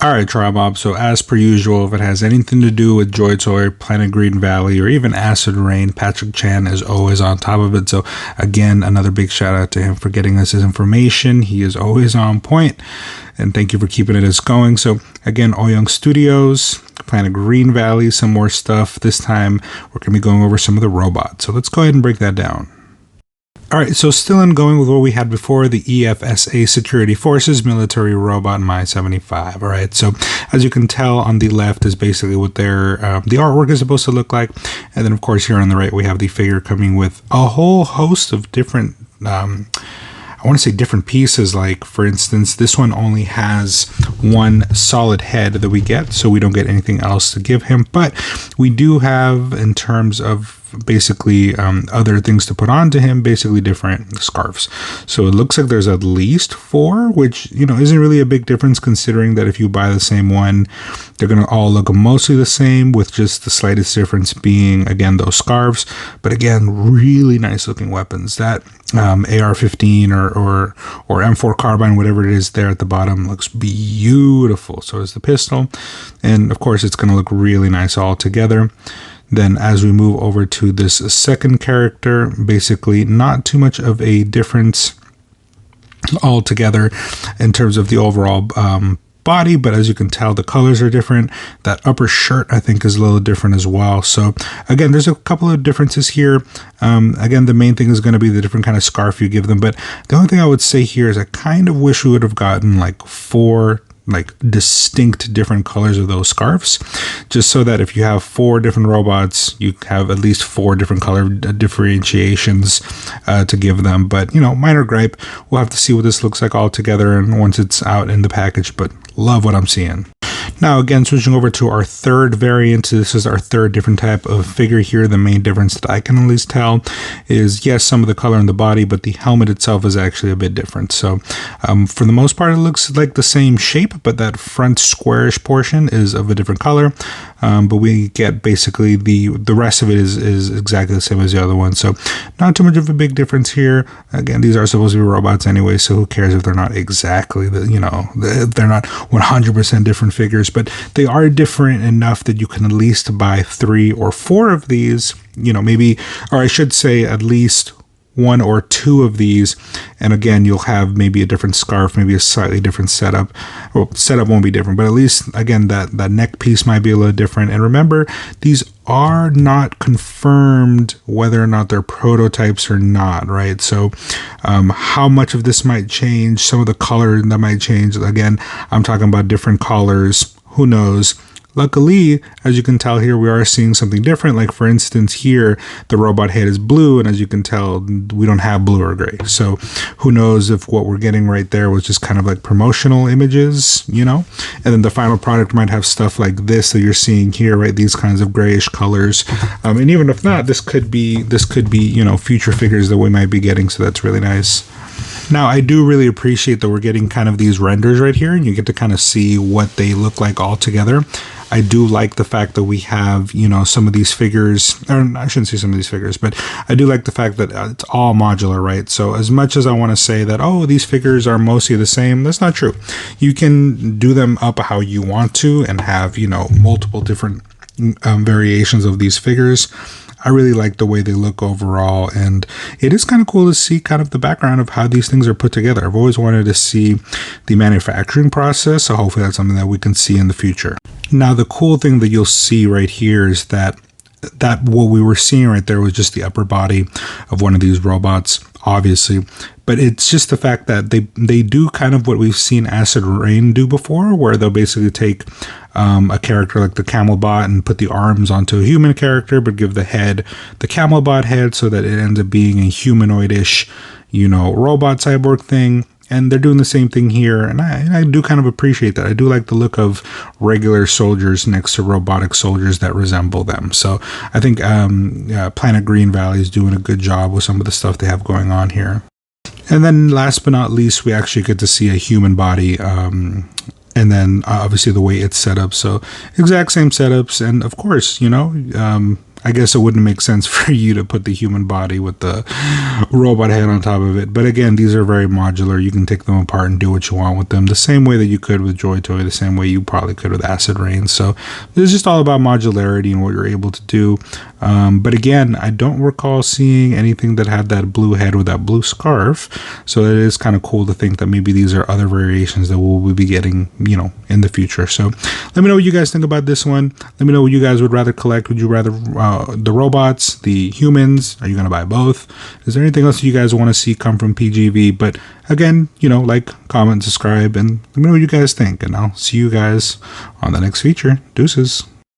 Alright, Tribob, so as per usual, if it has anything to do with Joy Toy, Planet Green Valley, or even Acid Rain, Patrick Chan is always on top of it. So again, another big shout out to him for getting us his information. He is always on point, and thank you for keeping it going. So again, Ouying Studios, Planet Green Valley, some more stuff. This time we're going to be going over some of the robots. So let's go ahead and break that down. Alright, so still in going with what we had before, the EFSA Security Forces Military Robot My-75. Alright, so as you can tell on the left is basically what their the artwork is supposed to look like. And then of course here on the right we have the figure coming with a whole host of different I want to say different pieces. Like for instance, this one only has one solid head that we get, so we don't get anything else to give him, but we do have, in terms of basically other things to put onto him, basically different scarves. So it looks like there's at least 4, which, you know, isn't really a big difference considering that if you buy the same one, they're going to all look mostly the same, with just the slightest difference being, again, those scarves. But again, really nice looking weapons. That AR-15 or M4 carbine, whatever it is there at the bottom, looks beautiful. So is the pistol, and of course it's going to look really nice all together. Then as we move over to this second character, basically not too much of a difference altogether in terms of the overall body, but as you can tell, the colors are different. That upper shirt I think is a little different as well. So again, there's a couple of differences here. Again, the main thing is going to be the different kind of scarf you give them, but the only thing I would say here is I kind of wish we would have gotten like 4 distinct different colors of those scarves, just so that if you have 4 different robots, you have at least 4 different color differentiations to give them. But you know, minor gripe. We'll have to see what this looks like all together and once it's out in the package, but love what I'm seeing. Now again, switching over to our third variant, this is our third different type of figure here. The main difference that I can at least tell is, yes, some of the color in the body, but the helmet itself is actually a bit different. So for the most part, it looks like the same shape, but that front squarish portion is of a different color. But we get basically the rest of it is exactly the same as the other one. So not too much of a big difference here. Again, these are supposed to be robots anyway, so who cares if they're not exactly they're not 100% different figures, but they are different enough that you can at least buy 3 or 4 of these, you know, maybe, or I should say at least 1 or 2 of these, and again, you'll have maybe a different scarf, maybe a slightly different setup. Well, setup won't be different, but at least, again, that neck piece might be a little different. And remember, these are not confirmed whether or not they're prototypes or not, right? So how much of this might change, some of the color that might change, again, I'm talking about different colors, who knows. Luckily, as you can tell here, we are seeing something different. Like for instance, here, the robot head is blue, and as you can tell, we don't have blue or gray. So who knows if what we're getting right there was just kind of like promotional images, you know? And then the final product might have stuff like this that you're seeing here, right? These kinds of grayish colors. And even if not, this could be, you know, future figures that we might be getting. So that's really nice. Now, I do really appreciate that we're getting kind of these renders right here, and you get to kind of see what they look like all together. I do like the fact that we have, you know, some of these figures, or I shouldn't say some of these figures, but I do like the fact that it's all modular, right? So as much as I want to say that, oh, these figures are mostly the same, that's not true. You can do them up how you want to and have, you know, multiple different variations of these figures. I really like the way they look overall, and it is kind of cool to see kind of the background of how these things are put together. I've always wanted to see the manufacturing process, so hopefully that's something that we can see in the future. Now, the cool thing that you'll see right here is that what we were seeing right there was just the upper body of one of these robots, obviously, but it's just the fact that they do kind of what we've seen Acid Rain do before, where they'll basically take a character like the Camelbot and put the arms onto a human character, but give the head the Camelbot head, so that it ends up being a humanoidish, you know, robot cyborg thing. And they're doing the same thing here, and I do kind of appreciate that. I do like the look of regular soldiers next to robotic soldiers that resemble them. So I think Planet Green Valley is doing a good job with some of the stuff they have going on here. And then last but not least, we actually get to see a human body, and then obviously the way it's set up. So exact same setups, and of course, you know, I guess it wouldn't make sense for you to put the human body with the robot head on top of it. But again, these are very modular. You can take them apart and do what you want with them, the same way that you could with Joy Toy, the same way you probably could with Acid Rain. So it's just all about modularity and what you're able to do. But again, I don't recall seeing anything that had that blue head with that blue scarf. So it is kind of cool to think that maybe these are other variations that we'll be getting, in the future. So let me know what you guys think about this one. Let me know what you guys would rather collect. Would you rather the robots, the humans? Are you going to buy both? Is there anything else you guys want to see come from PGV? But again, like, comment, subscribe, and let me know what you guys think. And I'll see you guys on the next feature. Deuces.